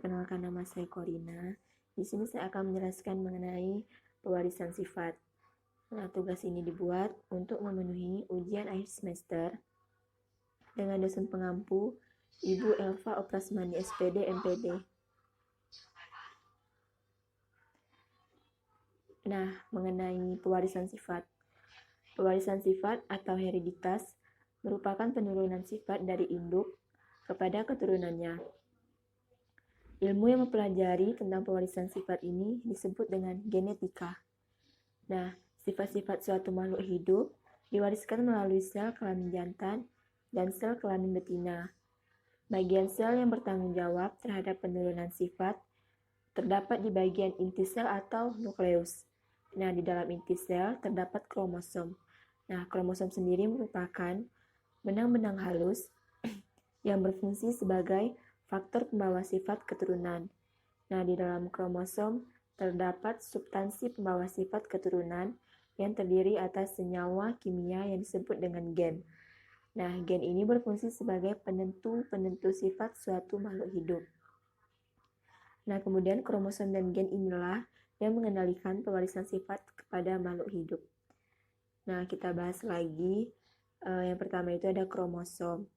Perkenalkan, nama saya Corina. Di sini saya akan menjelaskan mengenai pewarisan sifat. Nah, tugas ini dibuat untuk memenuhi ujian akhir semester dengan dosen pengampu Ibu Elva Oprasmani SPD MPD. Nah, mengenai pewarisan sifat. Pewarisan sifat atau hereditas merupakan penurunan sifat dari induk kepada keturunannya. Ilmu yang mempelajari tentang pewarisan sifat ini disebut dengan genetika. Nah, sifat-sifat suatu makhluk hidup diwariskan melalui sel kelamin jantan dan sel kelamin betina. Bagian sel yang bertanggung jawab terhadap penurunan sifat terdapat di bagian inti sel atau nukleus. Nah, di dalam inti sel terdapat kromosom. Nah, kromosom sendiri merupakan benang-benang halus yang berfungsi sebagai faktor pembawa sifat keturunan. Nah, di dalam kromosom terdapat substansi pembawa sifat keturunan yang terdiri atas senyawa kimia yang disebut dengan gen. Nah, gen ini berfungsi sebagai penentu sifat suatu makhluk hidup. Nah, kemudian kromosom dan gen inilah yang mengendalikan pewarisan sifat kepada makhluk hidup. Nah, kita bahas lagi. Yang pertama itu ada kromosom.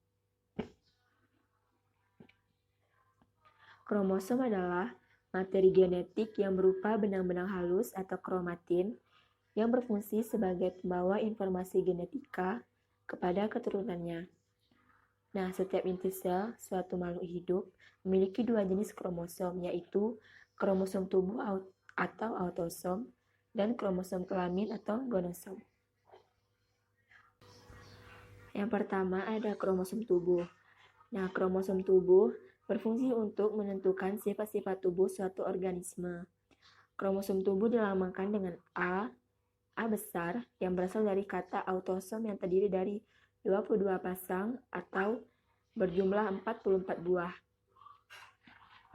Kromosom adalah materi genetik yang berupa benang-benang halus atau kromatin yang berfungsi sebagai pembawa informasi genetika kepada keturunannya. Nah, setiap inti sel suatu makhluk hidup memiliki dua jenis kromosom, yaitu kromosom tubuh atau autosom dan kromosom kelamin atau gonosom. Yang pertama ada kromosom tubuh. Nah, kromosom tubuh berfungsi untuk menentukan sifat-sifat tubuh suatu organisme. Kromosom tubuh dilambangkan dengan A besar yang berasal dari kata autosom yang terdiri dari 22 pasang atau berjumlah 44 buah.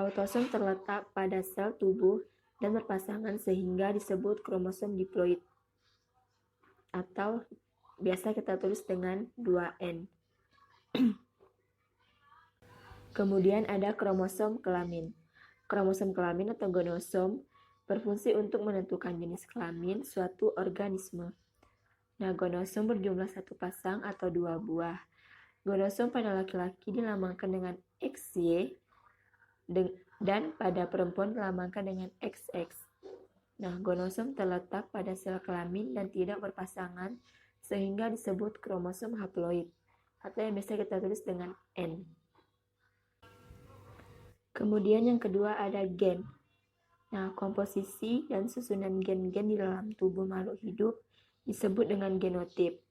Autosom terletak pada sel tubuh dan berpasangan sehingga disebut kromosom diploid atau biasa kita tulis dengan 2N. Kemudian ada kromosom kelamin. Kromosom kelamin atau gonosom berfungsi untuk menentukan jenis kelamin suatu organisme. Nah, gonosom berjumlah satu pasang atau 2 buah. Gonosom pada laki-laki dilambangkan dengan XY dan pada perempuan dilambangkan dengan XX. Nah, gonosom terletak pada sel kelamin dan tidak berpasangan sehingga disebut kromosom haploid atau yang biasa kita tulis dengan N. Kemudian yang kedua ada gen. Nah, komposisi dan susunan gen-gen di dalam tubuh makhluk hidup disebut dengan genotip.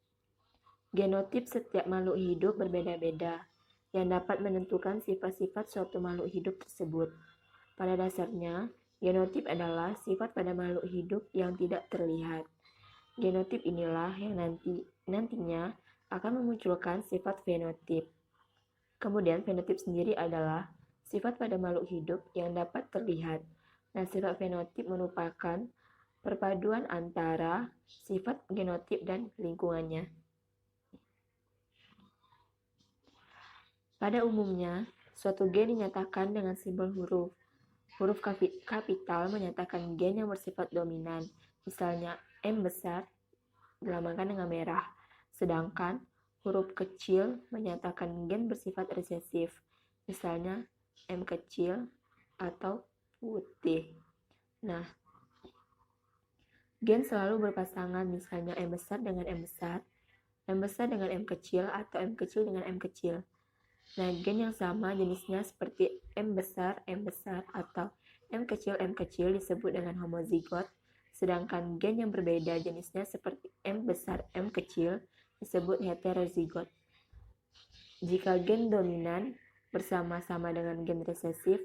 Genotip setiap makhluk hidup berbeda-beda yang dapat menentukan sifat-sifat suatu makhluk hidup tersebut. Pada dasarnya, genotip adalah sifat pada makhluk hidup yang tidak terlihat. Genotip inilah yang nantinya akan memunculkan sifat fenotip. Kemudian fenotip sendiri adalah sifat pada makhluk hidup yang dapat terlihat. Nah, sifat fenotip merupakan perpaduan antara sifat genotip dan lingkungannya. Pada umumnya, suatu gen dinyatakan dengan simbol huruf. Huruf kapital menyatakan gen yang bersifat dominan, misalnya M besar dilambangkan dengan merah, sedangkan huruf kecil menyatakan gen bersifat resesif, misalnya M kecil atau putih. Nah, gen selalu berpasangan, misalnya M besar dengan M besar dengan M kecil atau M kecil dengan M kecil. Nah, gen yang sama jenisnya seperti M besar atau M kecil disebut dengan homozigot, sedangkan gen yang berbeda jenisnya seperti M besar M kecil disebut heterozigot. Jika gen dominan bersama-sama dengan gen resesif,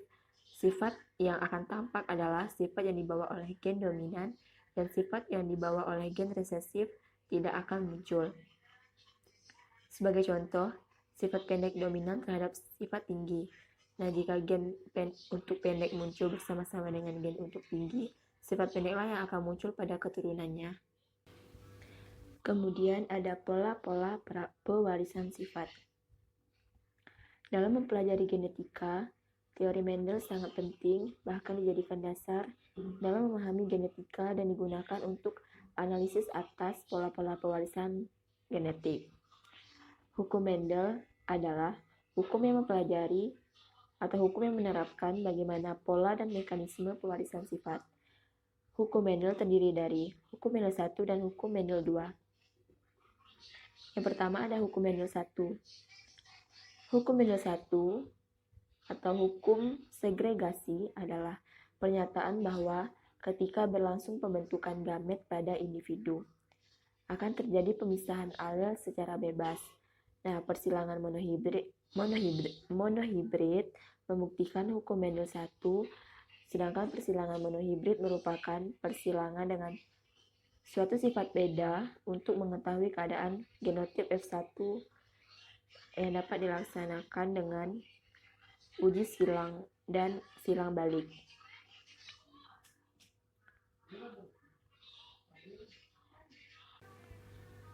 sifat yang akan tampak adalah sifat yang dibawa oleh gen dominan dan sifat yang dibawa oleh gen resesif tidak akan muncul. Sebagai contoh, sifat pendek dominan terhadap sifat tinggi. Nah, jika gen untuk pendek muncul bersama-sama dengan gen untuk tinggi, sifat pendeklah yang akan muncul pada keturunannya. Kemudian ada pola-pola pewarisan sifat. Dalam mempelajari genetika, Teori Mendel sangat penting, bahkan dijadikan dasar dalam memahami genetika dan digunakan untuk analisis atas pola-pola pewarisan genetik. Hukum Mendel adalah hukum yang mempelajari atau hukum yang menerapkan bagaimana pola dan mekanisme pewarisan sifat. Hukum Mendel terdiri dari hukum Mendel 1 dan hukum Mendel 2. Yang pertama ada hukum Mendel 1. Hukum Mendel 1 atau hukum segregasi adalah pernyataan bahwa ketika berlangsung pembentukan gamet pada individu, akan terjadi pemisahan alel secara bebas. Nah, persilangan monohibrid membuktikan hukum Mendel 1, sedangkan persilangan monohibrid merupakan persilangan dengan suatu sifat beda untuk mengetahui keadaan genotip F1 yang dapat dilaksanakan dengan uji silang dan silang balik.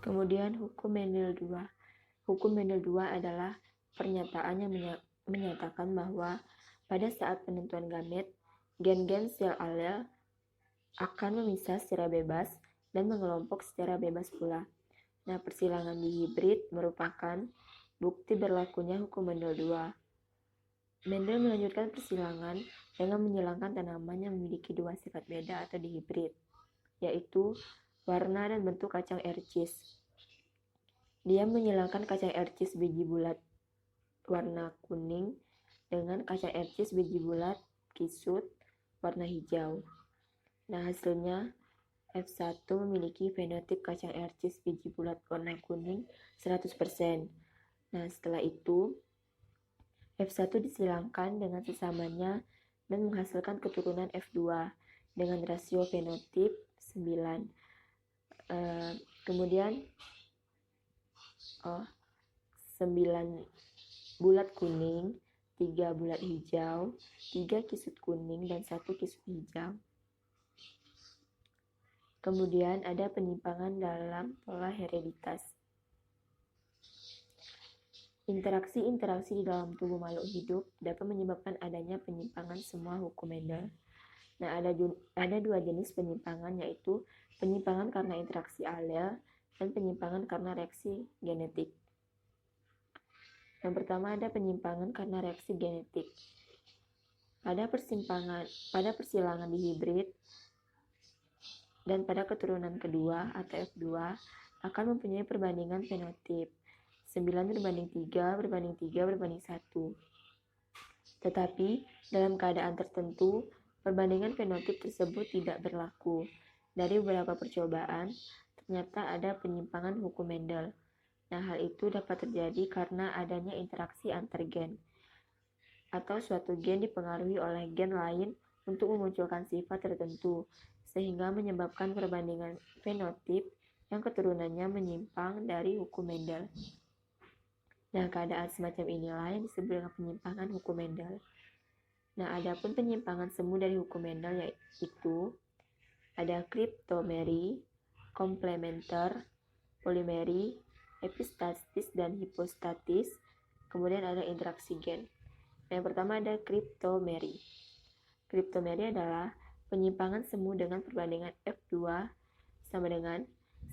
Kemudian hukum Mendel 2. Hukum Mendel 2 adalah pernyataan yang menyatakan bahwa pada saat penentuan gamet, gen-gen sel alel akan memisah secara bebas dan mengelompok secara bebas pula. Nah, persilangan dihibrid merupakan bukti berlakunya hukum Mendel 2. Mendel melanjutkan persilangan dengan menyilangkan tanaman yang memiliki dua sifat beda atau dihibrid, yaitu warna dan bentuk kacang ercis. Dia menyilangkan kacang ercis biji bulat warna kuning dengan kacang ercis biji bulat kisut warna hijau. Nah, hasilnya F1 memiliki fenotip kacang ercis biji bulat warna kuning 100%. Nah, setelah itu F1 disilangkan dengan sesamanya dan menghasilkan keturunan F2 dengan rasio fenotip 9. Kemudian 9 bulat kuning, 3 bulat hijau, 3 kisut kuning, dan 1 kisut hijau. Kemudian ada penyimpangan dalam pola hereditas. Interaksi-interaksi di dalam tubuh makhluk hidup dapat menyebabkan adanya penyimpangan semua hukum Mendel. Nah, ada dua jenis penyimpangan, yaitu penyimpangan karena interaksi alel dan penyimpangan karena reaksi genetik. Yang pertama ada penyimpangan karena reaksi genetik. Pada persilangan dihibrid dan pada keturunan kedua atau F2 akan mempunyai perbandingan fenotip 9:3:3:1. Tetapi dalam keadaan tertentu, perbandingan fenotip tersebut tidak berlaku. Dari beberapa percobaan, ternyata ada penyimpangan hukum Mendel. Nah, hal itu dapat terjadi karena adanya interaksi antar gen, atau suatu gen dipengaruhi oleh gen lain untuk memunculkan sifat tertentu, sehingga menyebabkan perbandingan fenotip yang keturunannya menyimpang dari hukum Mendel. Nah, keadaan semacam inilah yang disebut dengan penyimpangan hukum Mendel. Nah, adapun penyimpangan semu dari hukum Mendel yaitu ada kriptomeri, komplementer, polimeri, epistatis dan hipostatis, kemudian ada interaksi gen. Yang pertama ada kriptomeri. Kriptomeri adalah penyimpangan semu dengan perbandingan F2 sama dengan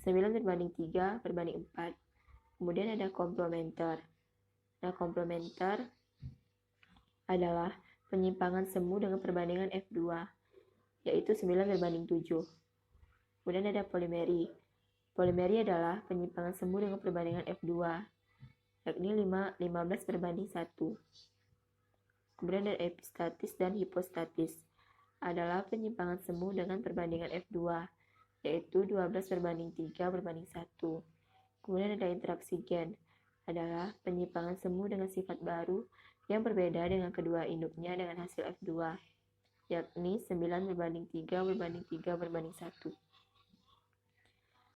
9:3:4. Kemudian ada komplementer. Nah, komplementer adalah penyimpangan semu dengan perbandingan F2, yaitu 9:7. Kemudian ada polimeri. Polimeri adalah penyimpangan semu dengan perbandingan F2, yakni 15:1. Kemudian ada epistatis dan hipostatis, adalah penyimpangan semu dengan perbandingan F2, yaitu 12:3:1. Kemudian ada interaksi gen, adalah penyimpangan semu dengan sifat baru yang berbeda dengan kedua induknya dengan hasil F2, yakni 9:3:3:1.